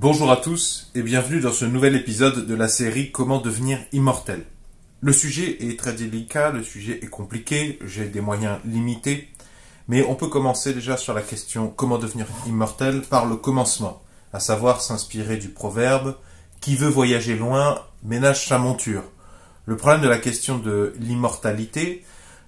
Bonjour à tous et bienvenue dans ce nouvel épisode de la série Comment devenir immortel. Le sujet est très délicat, le sujet est compliqué, j'ai des moyens limités, mais on peut commencer déjà sur la question comment devenir immortel par le commencement, à savoir s'inspirer du proverbe « Qui veut voyager loin, ménage sa monture ». Le problème de la question de l'immortalité,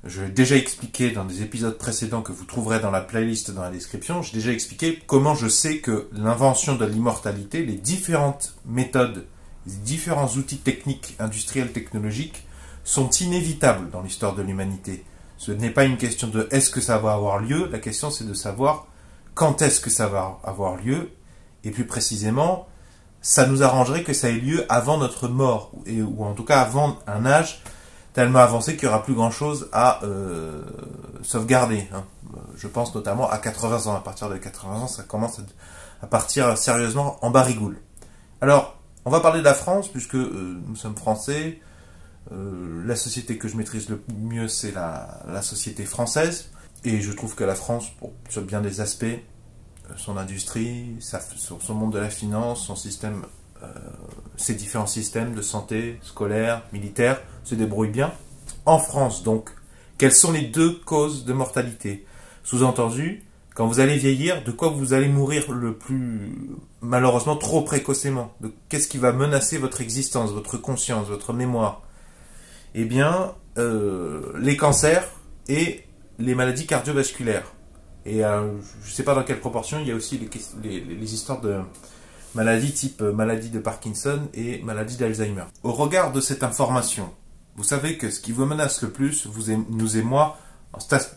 je l'ai déjà expliqué dans des épisodes précédents que vous trouverez dans la playlist dans la description, j'ai déjà expliqué comment je sais que l'invention de l'immortalité, les différentes méthodes, les différents outils techniques, industriels, technologiques, sont inévitables dans l'histoire de l'humanité. Ce n'est pas une question de est-ce que ça va avoir lieu, la question c'est de savoir quand est-ce que ça va avoir lieu, et plus précisément, ça nous arrangerait que ça ait lieu avant notre mort, ou en tout cas avant un âge tellement avancé qu'il n'y aura plus grand-chose à sauvegarder. Je pense notamment à 80 ans. À partir de 80 ans, ça commence à partir sérieusement en barigoule. Alors, on va parler de la France, puisque nous sommes français. La société que je maîtrise le mieux, c'est la société française. Et je trouve que la France, sur bien des aspects, son industrie, son monde de la finance, son système, ses différents systèmes de santé, scolaire, militaire, se débrouillent bien. En France, donc, quelles sont les deux causes de mortalité? Sous-entendu, quand vous allez vieillir, de quoi vous allez mourir le plus, malheureusement, trop précocement? Qu'est-ce qui va menacer votre existence, votre conscience, votre mémoire? Eh bien, les cancers et les maladies cardiovasculaires. Et je ne sais pas dans quelle proportion, il y a aussi les histoires de maladies type maladie de Parkinson et maladie d'Alzheimer. Au regard de cette information, vous savez que ce qui vous menace le plus, nous et moi,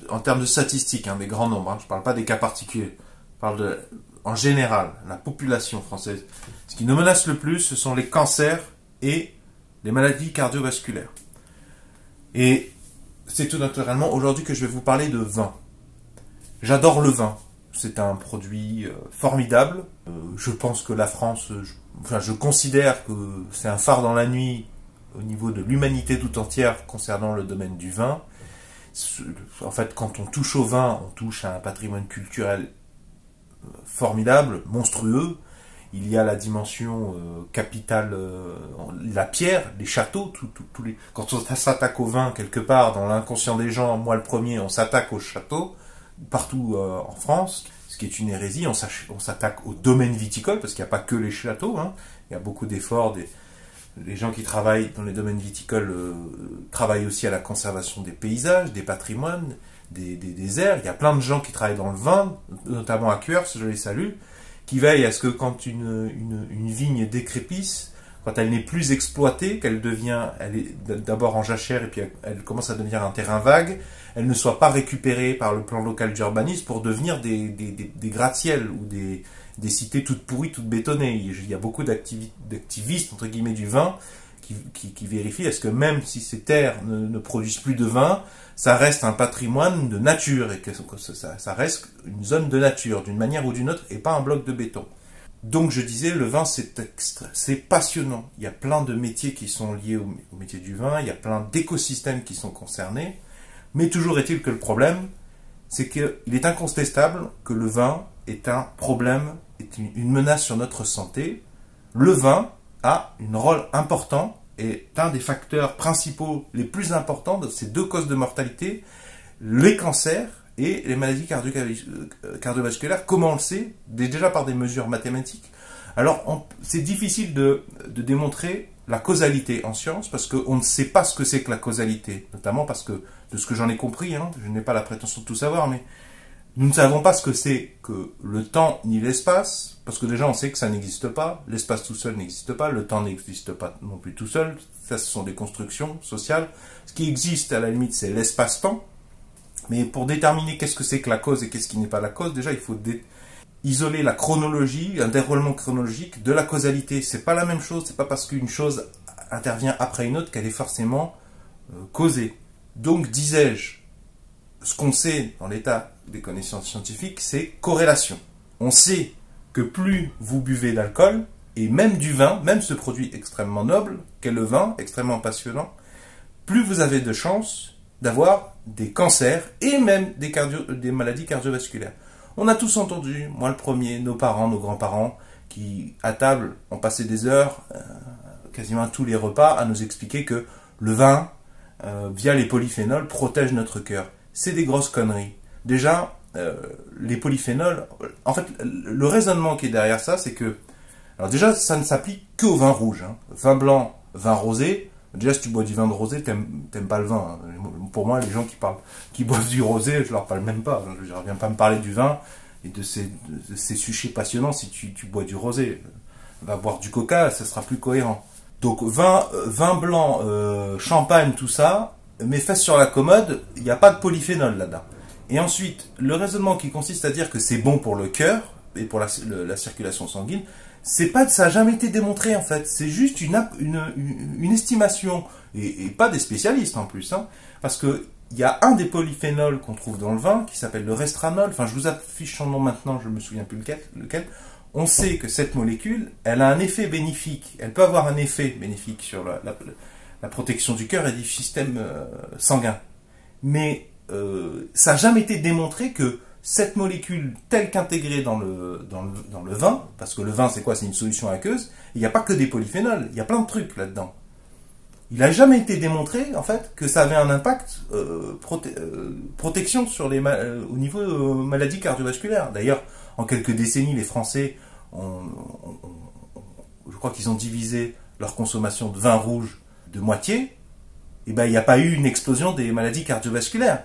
en termes de statistiques, des grands nombres, je ne parle pas des cas particuliers, je parle en général, la population française. Ce qui nous menace le plus, ce sont les cancers et les maladies cardiovasculaires. Et c'est tout naturellement aujourd'hui que je vais vous parler de vin. J'adore le vin. C'est un produit formidable. Je pense que la France, je considère que c'est un phare dans la nuit au niveau de l'humanité tout entière concernant le domaine du vin. En fait, quand on touche au vin, on touche à un patrimoine culturel formidable, monstrueux. Il y a la dimension capitale, la pierre, les châteaux. Quand on s'attaque au vin quelque part, dans l'inconscient des gens, moi le premier, on s'attaque au château, partout en France. Ce qui est une hérésie, on s'attaque au domaine viticole, parce qu'il n'y a pas que les châteaux, il y a beaucoup d'efforts, les gens qui travaillent dans les domaines viticoles travaillent aussi à la conservation des paysages, des patrimoines, des aires. Il y a plein de gens qui travaillent dans le vin, notamment à Cuers, je les salue, qui veillent à ce que quand une vigne décrépisse, quand elle n'est plus exploitée, elle est d'abord en jachère et puis elle commence à devenir un terrain vague, elle ne soit pas récupérée par le plan local d'urbanisme pour devenir des gratte-ciel ou des cités toutes pourries, toutes bétonnées. Il y a beaucoup d'activistes, entre guillemets, du vin qui vérifient est-ce que même si ces terres ne produisent plus de vin, ça reste un patrimoine de nature et que ça reste une zone de nature d'une manière ou d'une autre et pas un bloc de béton. Donc je disais, le vin c'est passionnant. Il y a plein de métiers qui sont liés au métier du vin, il y a plein d'écosystèmes qui sont concernés, mais toujours est-il que le problème, c'est qu'il est incontestable que le vin est un problème, est une menace sur notre santé. Le vin a un rôle important et est un des facteurs principaux les plus importants de ces deux causes de mortalité, les cancers et les maladies cardiovasculaires, comment on le sait, déjà par des mesures mathématiques. Alors, c'est difficile de démontrer la causalité en science, parce qu'on ne sait pas ce que c'est que la causalité, notamment parce que, de ce que j'en ai compris, je n'ai pas la prétention de tout savoir, mais nous ne savons pas ce que c'est que le temps ni l'espace, parce que déjà on sait que ça n'existe pas, l'espace tout seul n'existe pas, le temps n'existe pas non plus tout seul, ça ce sont des constructions sociales. Ce qui existe à la limite c'est l'espace-temps, mais pour déterminer qu'est-ce que c'est que la cause et qu'est-ce qui n'est pas la cause, déjà il faut isoler la chronologie, un déroulement chronologique de la causalité. C'est pas la même chose, c'est pas parce qu'une chose intervient après une autre qu'elle est forcément causée. Donc disais-je, ce qu'on sait dans l'état des connaissances scientifiques, c'est corrélation. On sait que plus vous buvez d'alcool, et même du vin, même ce produit extrêmement noble, qu'est le vin, extrêmement passionnant, plus vous avez de chances d'avoir des cancers et même des maladies cardiovasculaires. On a tous entendu, moi le premier, nos parents, nos grands-parents, qui qui, à table, ont passé des heures, quasiment à tous les repas, à nous expliquer que le vin, via les polyphénols, protège notre cœur. C'est des grosses conneries. Déjà, les polyphénols, en fait, le raisonnement qui est derrière ça, c'est que, alors déjà, ça ne s'applique qu'au vin rouge. Hein. Vin blanc, vin rosé. Déjà, si tu bois du vin de rosé, t'aimes pas le vin. Hein. Pour moi, les gens qui boivent du rosé, je leur parle même pas. Je ne viens pas me parler du vin et de ces sujets passionnants si tu bois du rosé. Va boire du coca, ça sera plus cohérent. Donc, vin blanc, champagne, tout ça, mes fesses sur la commode, il n'y a pas de polyphénol là-dedans. Et ensuite, le raisonnement qui consiste à dire que c'est bon pour le cœur et pour la circulation sanguine, ça n'a jamais été démontré en fait. C'est juste une estimation et pas des spécialistes en plus, hein, parce que il y a un des polyphénols qu'on trouve dans le vin qui s'appelle le restranol. Enfin, je vous affiche son nom maintenant, je me souviens plus lequel. On sait que cette molécule, elle a un effet bénéfique. Elle peut avoir un effet bénéfique sur la protection du cœur et du système sanguin. Mais ça n'a jamais été démontré que cette molécule telle qu'intégrée dans le vin, parce que le vin c'est quoi? C'est une solution aqueuse, il n'y a pas que des polyphénols, il y a plein de trucs là-dedans. Il n'a jamais été démontré en fait que ça avait un impact protection sur au niveau maladies cardiovasculaires. D'ailleurs, en quelques décennies, les Français, je crois qu'ils ont divisé leur consommation de vin rouge de moitié, et ben il n'y a pas eu une explosion des maladies cardiovasculaires.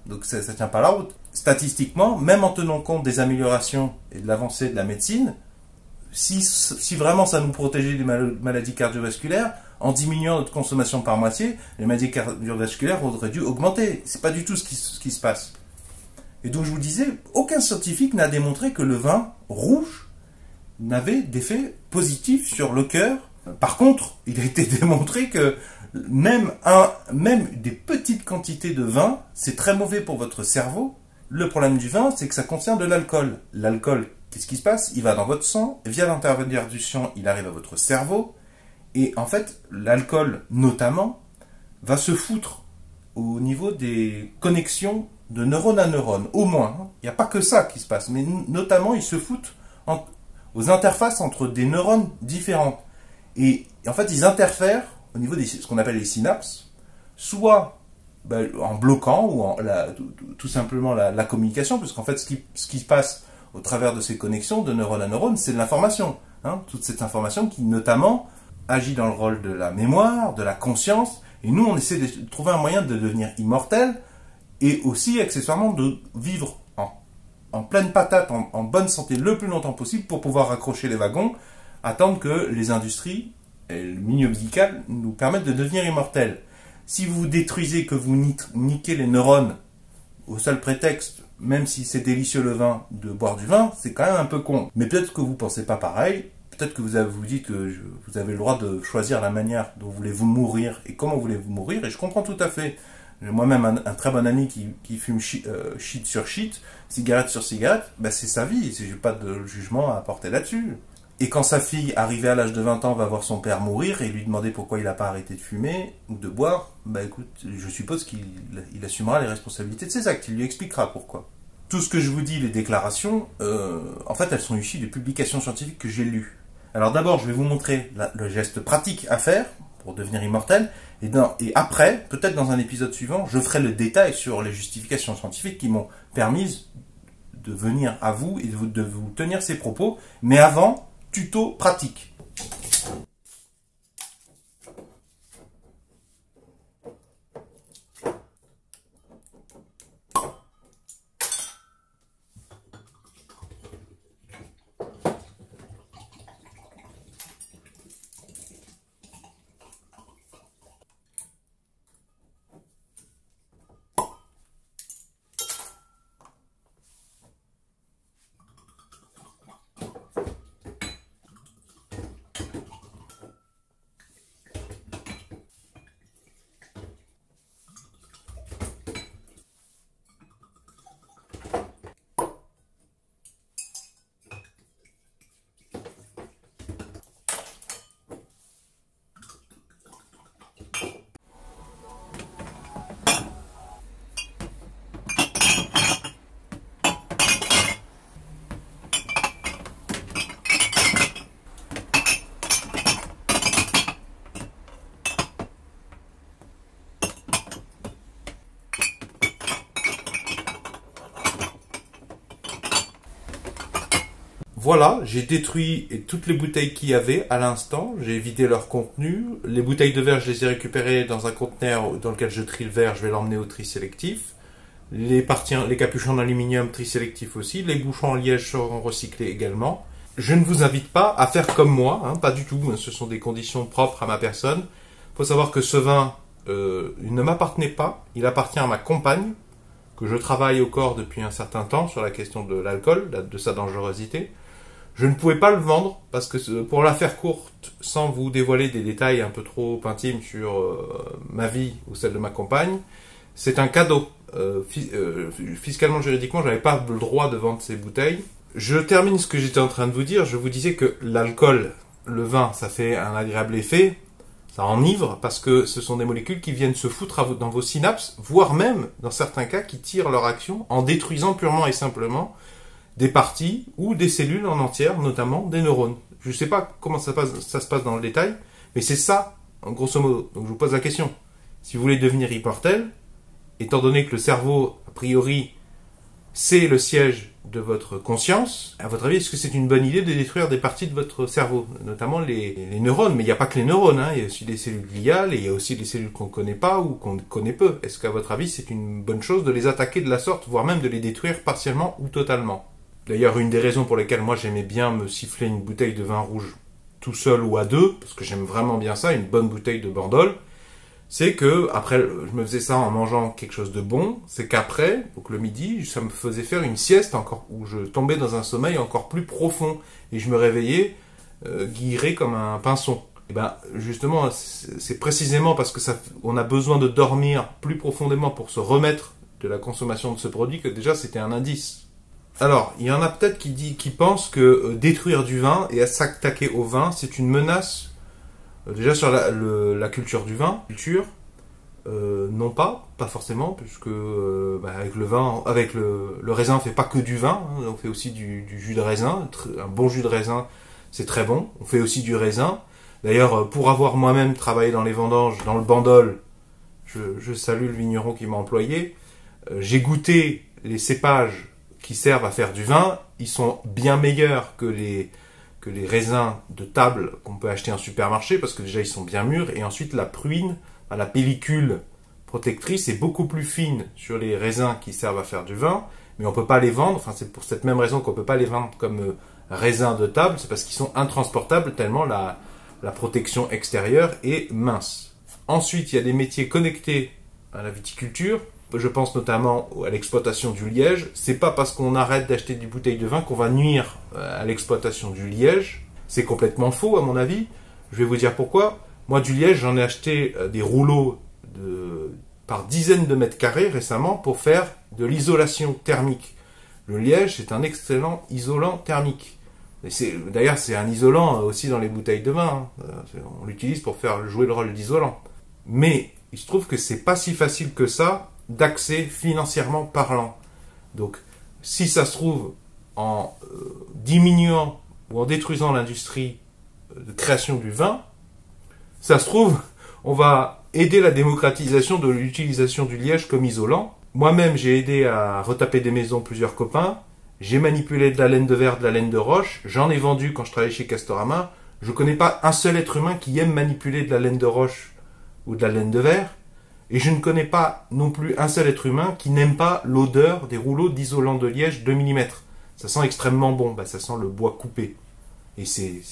Donc ça ne tient pas la route. Statistiquement, même en tenant compte des améliorations et de l'avancée de la médecine, si vraiment ça nous protégeait des maladies cardiovasculaires, en diminuant notre consommation par moitié, les maladies cardiovasculaires auraient dû augmenter. C'est pas du tout ce qui se passe. Et donc je vous disais, aucun scientifique n'a démontré que le vin rouge n'avait d'effet positif sur le cœur. Par contre, il a été démontré que même des petites quantités de vin, c'est très mauvais pour votre cerveau. Le problème du vin, c'est que ça contient de l'alcool. L'alcool, qu'est-ce qui se passe? Il va dans votre sang, via l'intermédiaire du sang, il arrive à votre cerveau. Et en fait, l'alcool, notamment, va se foutre au niveau des connexions de neurone à neurone, au moins. Il n'y a pas que ça qui se passe, mais notamment, il se fout aux interfaces entre des neurones différentes. Et en fait, ils interfèrent au niveau de ce qu'on appelle les synapses, soit en bloquant ou tout simplement la communication, parce qu'en fait, ce qui se passe au travers de ces connexions de neurone à neurone, c'est de l'information. Hein, toute cette information qui, notamment, agit dans le rôle de la mémoire, de la conscience, et nous, on essaie de trouver un moyen de devenir immortel, et aussi, accessoirement, de vivre en pleine patate, en bonne santé, le plus longtemps possible, pour pouvoir raccrocher les wagons, attendre que les industries et le milieu médical nous permettent de devenir immortels. Si vous détruisez, que vous niquez les neurones au seul prétexte, même si c'est délicieux le vin, de boire du vin, c'est quand même un peu con. Mais peut-être que vous ne pensez pas pareil, peut-être que vous dites que vous avez le droit de choisir la manière dont voulez-vous mourir et comment voulez-vous mourir, et je comprends tout à fait. J'ai moi-même un très bon ami qui fume shit sur shit, cigarette sur cigarette, c'est sa vie, je n'ai pas de jugement à apporter là-dessus. Et quand sa fille, arrivée à l'âge de 20 ans, va voir son père mourir et lui demander pourquoi il n'a pas arrêté de fumer ou de boire, écoute, je suppose qu'il assumera les responsabilités de ses actes, il lui expliquera pourquoi. Tout ce que je vous dis, les déclarations, en fait, elles sont issues des publications scientifiques que j'ai lues. Alors d'abord, je vais vous montrer le geste pratique à faire pour devenir immortel, et après, peut-être dans un épisode suivant, je ferai le détail sur les justifications scientifiques qui m'ont permis de venir à vous et de vous tenir ces propos, mais avant, tuto pratique. Voilà, j'ai détruit toutes les bouteilles qu'il y avait à l'instant, j'ai vidé leur contenu. Les bouteilles de verre, je les ai récupérées dans un conteneur dans lequel je trie le verre, je vais l'emmener au tri sélectif. Les capuchons d'aluminium, tri sélectif aussi. Les bouchons en liège seront recyclés également. Je ne vous invite pas à faire comme moi, pas du tout, ce sont des conditions propres à ma personne. Il faut savoir que ce vin, il ne m'appartenait pas, il appartient à ma compagne, que je travaille au corps depuis un certain temps sur la question de l'alcool, de sa dangerosité. Je ne pouvais pas le vendre parce que, pour la faire courte, sans vous dévoiler des détails un peu trop intimes sur ma vie ou celle de ma compagne, c'est un cadeau. Fiscalement, juridiquement, je n'avais pas le droit de vendre ces bouteilles. Je termine ce que j'étais en train de vous dire. Je vous disais que l'alcool, le vin, ça fait un agréable effet. Ça enivre parce que ce sont des molécules qui viennent se foutre dans vos synapses, voire même, dans certains cas, qui tirent leur action en détruisant purement et simplement des parties ou des cellules en entière, notamment des neurones. Je ne sais pas comment ça se passe dans le détail, mais c'est ça, en grosso modo. Donc je vous pose la question. Si vous voulez devenir immortel, étant donné que le cerveau, a priori, c'est le siège de votre conscience, à votre avis, est-ce que c'est une bonne idée de détruire des parties de votre cerveau, notamment les neurones? Mais il n'y a pas que les neurones, il y a aussi des cellules gliales et il y a aussi des cellules qu'on ne connaît pas ou qu'on connaît peu. Est-ce qu'à votre avis, c'est une bonne chose de les attaquer de la sorte, voire même de les détruire partiellement ou totalement? D'ailleurs, une des raisons pour lesquelles moi j'aimais bien me siffler une bouteille de vin rouge tout seul ou à deux, parce que j'aime vraiment bien ça, une bonne bouteille de Bandol, c'est que, après, je me faisais ça en mangeant quelque chose de bon, c'est qu'après, donc le midi, ça me faisait faire une sieste encore, où je tombais dans un sommeil encore plus profond, et je me réveillais guiré comme un pinson. Et ben, justement, c'est précisément parce que on a besoin de dormir plus profondément pour se remettre de la consommation de ce produit que déjà c'était un indice. Alors, il y en a peut-être qui pensent que détruire du vin et s'attaquer au vin, c'est une menace. Déjà sur la culture du vin, non pas forcément, puisque avec le vin, avec le raisin, on fait pas que du vin, on fait aussi du jus de raisin. Un bon jus de raisin, c'est très bon. On fait aussi du raisin. D'ailleurs, pour avoir moi-même travaillé dans les vendanges, dans le Bandol, je salue le vigneron qui m'a employé. J'ai goûté les cépages qui servent à faire du vin. Ils sont bien meilleurs que les raisins de table qu'on peut acheter en supermarché, parce que déjà ils sont bien mûrs, et ensuite la pruine, la pellicule protectrice est beaucoup plus fine sur les raisins qui servent à faire du vin, mais on peut pas les vendre, c'est pour cette même raison qu'on peut pas les vendre comme raisins de table, c'est parce qu'ils sont intransportables tellement la protection extérieure est mince. Ensuite, il y a des métiers connectés à la viticulture. Je pense notamment à l'exploitation du liège. C'est pas parce qu'on arrête d'acheter des bouteilles de vin qu'on va nuire à l'exploitation du liège. C'est complètement faux, à mon avis. Je vais vous dire pourquoi. Moi, du liège, j'en ai acheté des rouleaux par dizaines de mètres carrés récemment pour faire de l'isolation thermique. Le liège, c'est un excellent isolant thermique. D'ailleurs, c'est un isolant aussi dans les bouteilles de vin. On l'utilise pour faire jouer le rôle d'isolant. Mais il se trouve que c'est pas si facile que ça d'accès financièrement parlant. Donc, si ça se trouve, en diminuant ou en détruisant l'industrie de création du vin, ça se trouve, on va aider la démocratisation de l'utilisation du liège comme isolant. Moi-même, j'ai aidé à retaper des maisons plusieurs copains. J'ai manipulé de la laine de verre, de la laine de roche. J'en ai vendu quand je travaillais chez Castorama. Je connais pas un seul être humain qui aime manipuler de la laine de roche ou de la laine de verre. Et je ne connais pas non plus un seul être humain qui n'aime pas l'odeur des rouleaux d'isolant de liège 2 mm. Ça sent extrêmement bon, ça sent le bois coupé. Et c'est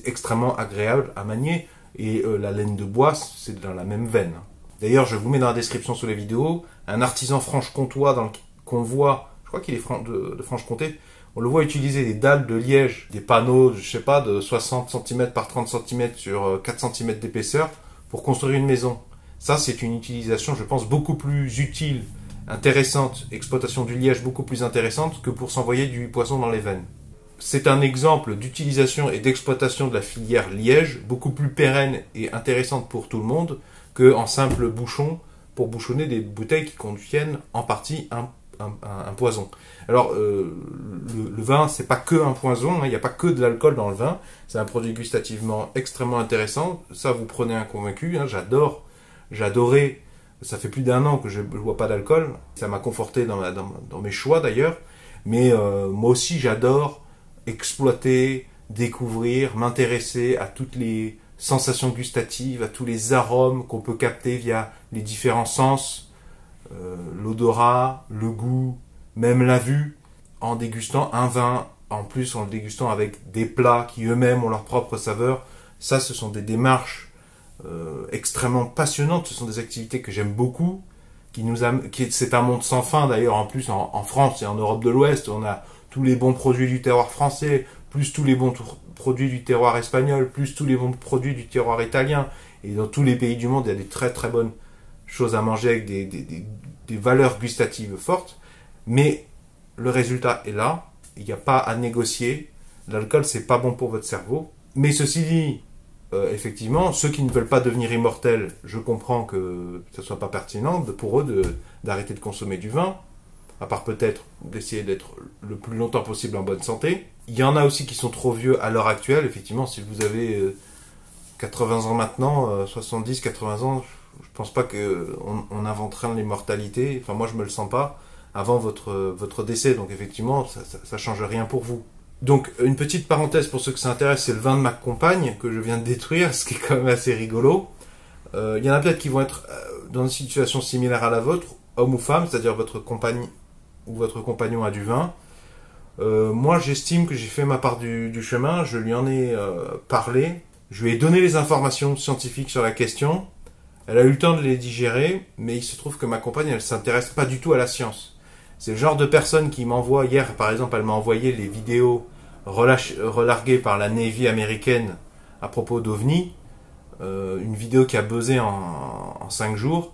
extrêmement agréable à manier. Et la laine de bois, c'est dans la même veine. D'ailleurs, je vous mets dans la description sous les vidéos, un artisan franche-comtois qu'on voit, je crois qu'il est de Franche-Comté, on le voit utiliser des dalles de liège, des panneaux, je sais pas, de 60 cm par 30 cm sur 4 cm d'épaisseur pour construire une maison. Ça, c'est une utilisation, je pense, beaucoup plus utile, intéressante, exploitation du liège beaucoup plus intéressante que pour s'envoyer du poison dans les veines. C'est un exemple d'utilisation et d'exploitation de la filière liège, beaucoup plus pérenne et intéressante pour tout le monde qu'en simple bouchon pour bouchonner des bouteilles qui contiennent en partie un poison. Alors, le vin, c'est pas que un poison, il n'y a pas que de l'alcool dans le vin, c'est un produit gustativement extrêmement intéressant. Ça, vous prenez un convaincu, j'adorais, ça fait plus d'1 an que je ne bois pas d'alcool, ça m'a conforté dans mes choix d'ailleurs, mais moi aussi j'adore exploiter, découvrir, m'intéresser à toutes les sensations gustatives, à tous les arômes qu'on peut capter via les différents sens, l'odorat, le goût, même la vue, en dégustant un vin, en plus en le dégustant avec des plats qui eux-mêmes ont leur propre saveur. Ça, ce sont des démarches extrêmement passionnantes, ce sont des activités que j'aime beaucoup, c'est un monde sans fin d'ailleurs. En plus en France et en Europe de l'Ouest, on a tous les bons produits du terroir français, plus tous les bons produits du terroir espagnol, plus tous les bons produits du terroir italien. Et dans tous les pays du monde, il y a des très très bonnes choses à manger avec des valeurs gustatives fortes. Mais le résultat est là, il n'y a pas à négocier. L'alcool, c'est pas bon pour votre cerveau. Mais ceci dit, effectivement, ceux qui ne veulent pas devenir immortels, je comprends que ce soit pas pertinent pour eux d'arrêter de consommer du vin, à part peut-être d'essayer d'être le plus longtemps possible en bonne santé. Il y en a aussi qui sont trop vieux à l'heure actuelle. Effectivement, si vous avez 80 ans maintenant, 70, 80 ans, je pense pas qu'on inventerait l'immortalité. Enfin, moi, je me le sens pas avant votre décès. Donc, effectivement, ça change rien pour vous. Donc, une petite parenthèse pour ceux que ça intéresse, c'est le vin de ma compagne que je viens de détruire, ce qui est quand même assez rigolo. Il y en a peut-être qui vont être dans une situation similaire à la vôtre, homme ou femme, c'est-à-dire votre compagne ou votre compagnon a du vin. Moi, j'estime que j'ai fait ma part du chemin, je lui en ai parlé, je lui ai donné les informations scientifiques sur la question, elle a eu le temps de les digérer, mais il se trouve que ma compagne, elle s'intéresse pas du tout à la science. C'est le genre de personne qui m'envoie, hier par exemple, elle m'a envoyé les vidéos relarguées par la Navy américaine à propos d'OVNI, une vidéo qui a buzzé en 5 jours,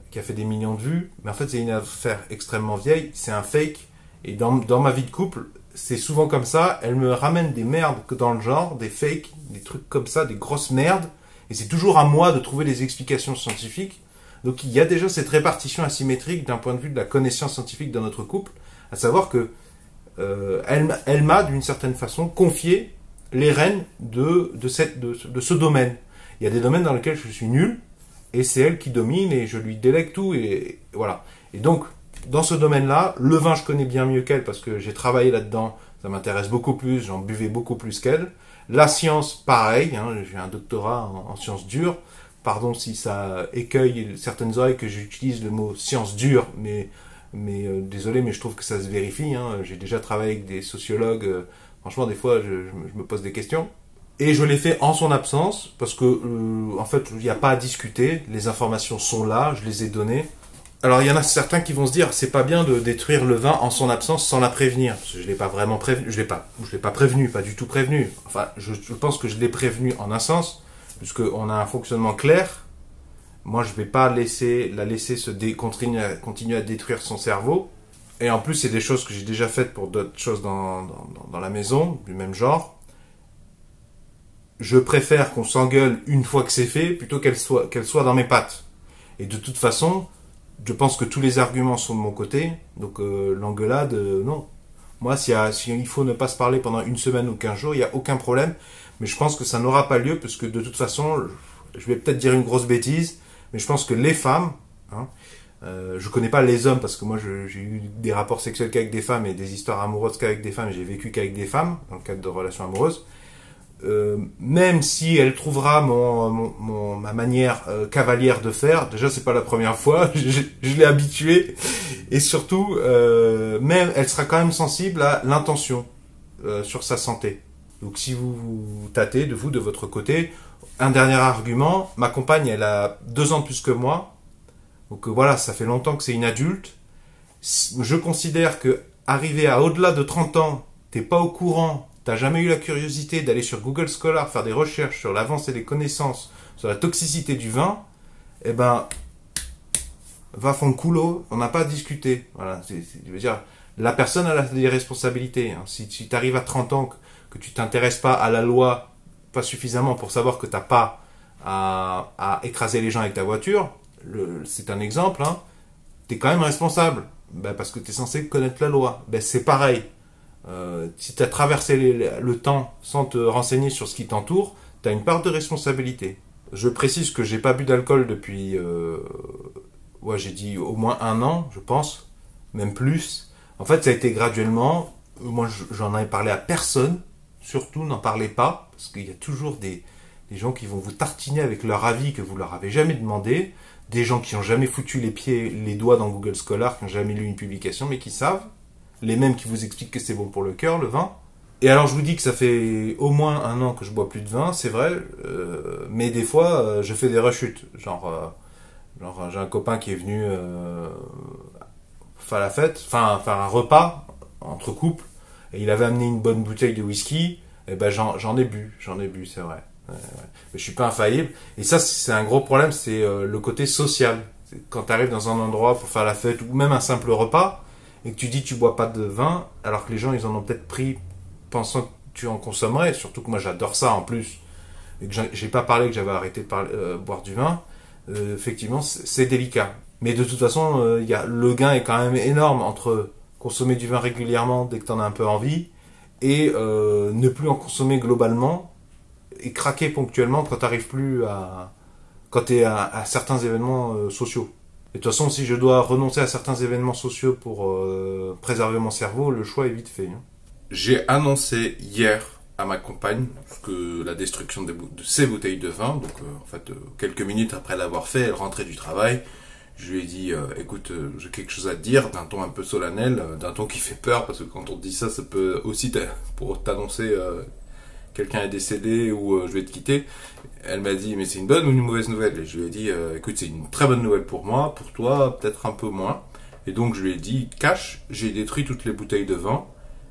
qui a fait des millions de vues, mais en fait c'est une affaire extrêmement vieille, c'est un fake, et dans ma vie de couple, c'est souvent comme ça, elle me ramène des merdes dans le genre, des fakes, des trucs comme ça, des grosses merdes, et c'est toujours à moi de trouver des explications scientifiques. Donc il y a déjà cette répartition asymétrique d'un point de vue de la connaissance scientifique dans notre couple, à savoir que elle m'a d'une certaine façon confié les rênes de ce domaine. Il y a des domaines dans lesquels je suis nul, et c'est elle qui domine, et je lui délègue tout, et voilà. Et donc, dans ce domaine-là, le vin, je connais bien mieux qu'elle, parce que j'ai travaillé là-dedans, ça m'intéresse beaucoup plus, j'en buvais beaucoup plus qu'elle. La science, pareil, hein, j'ai un doctorat en sciences dures, pardon si ça écueille certaines oreilles que j'utilise le mot science dure, mais désolé, mais je trouve que ça se vérifie, hein. J'ai déjà travaillé avec des sociologues, franchement, des fois, je me pose des questions. Et je l'ai fait en son absence, parce que, en fait, il n'y a pas à discuter, les informations sont là, je les ai données. Alors, il y en a certains qui vont se dire, c'est pas bien de détruire le vin en son absence sans la prévenir. Parce que je l'ai pas vraiment prévenu, je l'ai pas prévenu, pas du tout prévenu. Enfin, je pense que je l'ai prévenu en un sens, puisqu'on a un fonctionnement clair. Moi, je vais pas la laisser continuer à détruire son cerveau. Et en plus, c'est des choses que j'ai déjà faites pour d'autres choses dans la maison, du même genre. Je préfère qu'on s'engueule une fois que c'est fait, plutôt qu'elle soit dans mes pattes. Et de toute façon, je pense que tous les arguments sont de mon côté, donc l'engueulade, non. Moi, si il faut ne pas se parler pendant une semaine ou 15 jours, il n'y a aucun problème, mais je pense que ça n'aura pas lieu, parce que de toute façon, je vais peut-être dire une grosse bêtise, mais je pense que les femmes, hein, je connais pas les hommes, parce que moi j'ai eu des rapports sexuels qu'avec des femmes, et des histoires amoureuses qu'avec des femmes, et j'ai vécu qu'avec des femmes, dans le cadre de relations amoureuses. Même si elle trouvera ma manière cavalière de faire, déjà c'est pas la première fois, je l'ai habituée, et surtout même elle sera quand même sensible à l'intention sur sa santé. Donc si vous tâtez de votre côté, un dernier argument, ma compagne elle a 2 ans de plus que moi, donc voilà, ça fait longtemps que c'est une adulte. Je considère que arrivé à au-delà de 30 ans, t'es pas au courant, t'as jamais eu la curiosité d'aller sur Google Scholar faire des recherches sur l'avancée des connaissances sur la toxicité du vin, eh ben, va fanculo, on n'a pas à discuter. Voilà, je veux dire, la personne a des responsabilités. Hein. Si tu arrives à 30 ans, que tu t'intéresses pas à la loi, pas suffisamment pour savoir que t'as pas à écraser les gens avec ta voiture, c'est un exemple, hein, t'es quand même responsable. Ben, parce que t'es censé connaître la loi. Ben, c'est pareil. Si tu as traversé le temps sans te renseigner sur ce qui t'entoure, tu as une part de responsabilité. Je précise que j'ai pas bu d'alcool depuis, j'ai dit au moins 1 an, je pense, même plus. En fait, ça a été graduellement. Moi, j'en ai parlé à personne. Surtout, n'en parlez pas, parce qu'il y a toujours des gens qui vont vous tartiner avec leur avis que vous leur avez jamais demandé, des gens qui n'ont jamais foutu les doigts dans Google Scholar, qui n'ont jamais lu une publication, mais qui savent, les mêmes qui vous expliquent que c'est bon pour le cœur, le vin. Et alors, je vous dis que ça fait au moins 1 an que je bois plus de vin, c'est vrai, mais des fois, je fais des rechutes. Genre, j'ai un copain qui est venu faire la fête, enfin, faire un repas entre couples, et il avait amené une bonne bouteille de whisky, et ben j'en ai bu, c'est vrai. Ouais. Mais je suis pas infaillible. Et ça, c'est un gros problème, c'est le côté social. Quand tu arrives dans un endroit pour faire la fête, ou même un simple repas, et que tu dis que tu bois pas de vin, alors que les gens, ils en ont peut-être pris pensant que tu en consommerais, surtout que moi j'adore ça en plus, et que j'ai pas parlé que j'avais arrêté de boire du vin, effectivement, c'est délicat. Mais de toute façon, le gain est quand même énorme entre consommer du vin régulièrement dès que tu en as un peu envie et ne plus en consommer globalement et craquer ponctuellement quand tu n'arrives plus quand tu es à certains événements sociaux. Et de toute façon, si je dois renoncer à certains événements sociaux pour préserver mon cerveau, le choix est vite fait. Hein. J'ai annoncé hier à ma compagne que la destruction de ses bouteilles de vin, donc quelques minutes après l'avoir fait, elle rentrait du travail. Je lui ai dit, écoute, j'ai quelque chose à te dire, d'un ton un peu solennel, d'un ton qui fait peur, parce que quand on te dit ça, ça peut aussi pour t'annoncer quelqu'un est décédé ou je vais te quitter. Elle m'a dit, mais c'est une bonne ou une mauvaise nouvelle? Et je lui ai dit, écoute, c'est une très bonne nouvelle pour moi, pour toi, peut-être un peu moins. Et donc je lui ai dit, cash, j'ai détruit toutes les bouteilles de vin.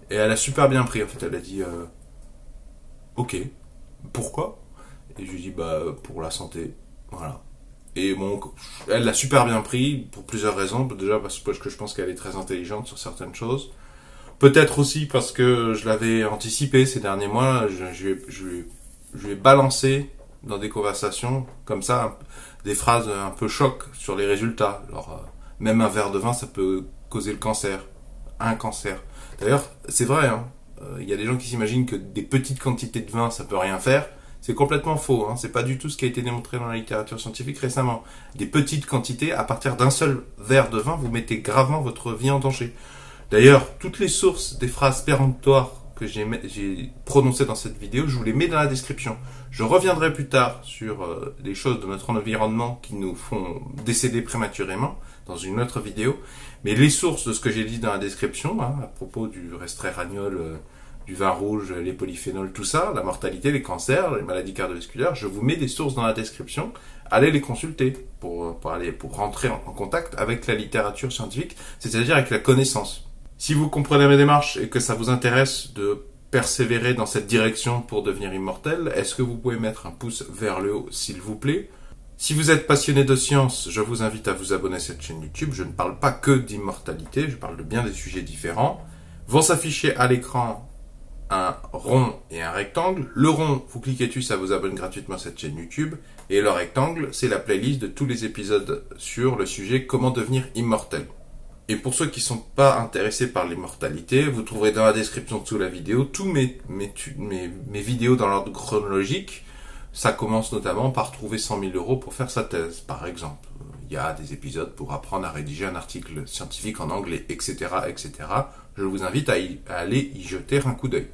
Et elle a super bien pris, en fait, elle a dit, ok, pourquoi? Et je lui ai dit, pour la santé, voilà. Et bon, elle l'a super bien pris pour plusieurs raisons. Déjà parce que je pense qu'elle est très intelligente sur certaines choses. Peut-être aussi parce que je l'avais anticipé ces derniers mois. Je lui ai balancé dans des conversations comme ça des phrases un peu choc sur les résultats. Alors, même un verre de vin, ça peut causer le cancer. Un cancer. D'ailleurs, c'est vrai. Hein, y a des gens qui s'imaginent que des petites quantités de vin, ça peut rien faire. C'est complètement faux, hein. C'est pas du tout ce qui a été démontré dans la littérature scientifique récemment. Des petites quantités, à partir d'un seul verre de vin, vous mettez gravement votre vie en danger. D'ailleurs, toutes les sources des phrases péremptoires que j'ai prononcées dans cette vidéo, je vous les mets dans la description. Je reviendrai plus tard sur les choses de notre environnement qui nous font décéder prématurément dans une autre vidéo. Mais les sources de ce que j'ai dit dans la description, hein, à propos du resveratrol, du vin rouge, les polyphénols, tout ça, la mortalité, les cancers, les maladies cardiovasculaires, je vous mets des sources dans la description. Allez les consulter pour rentrer en contact avec la littérature scientifique, c'est-à-dire avec la connaissance. Si vous comprenez mes démarches et que ça vous intéresse de persévérer dans cette direction pour devenir immortel, est-ce que vous pouvez mettre un pouce vers le haut, s'il vous plaît? Si vous êtes passionné de science, je vous invite à vous abonner à cette chaîne YouTube. Je ne parle pas que d'immortalité, je parle de bien des sujets différents. Vont s'afficher à l'écran un rond et un rectangle. Le rond, vous cliquez dessus, ça vous abonne gratuitement à cette chaîne YouTube. Et le rectangle, c'est la playlist de tous les épisodes sur le sujet comment devenir immortel. Et pour ceux qui ne sont pas intéressés par l'immortalité, vous trouverez dans la description sous la vidéo tous mes vidéos dans l'ordre chronologique. Ça commence notamment par trouver 100 000 € pour faire sa thèse, par exemple. Il y a des épisodes pour apprendre à rédiger un article scientifique en anglais, etc., etc. Je vous invite à aller y jeter un coup d'œil.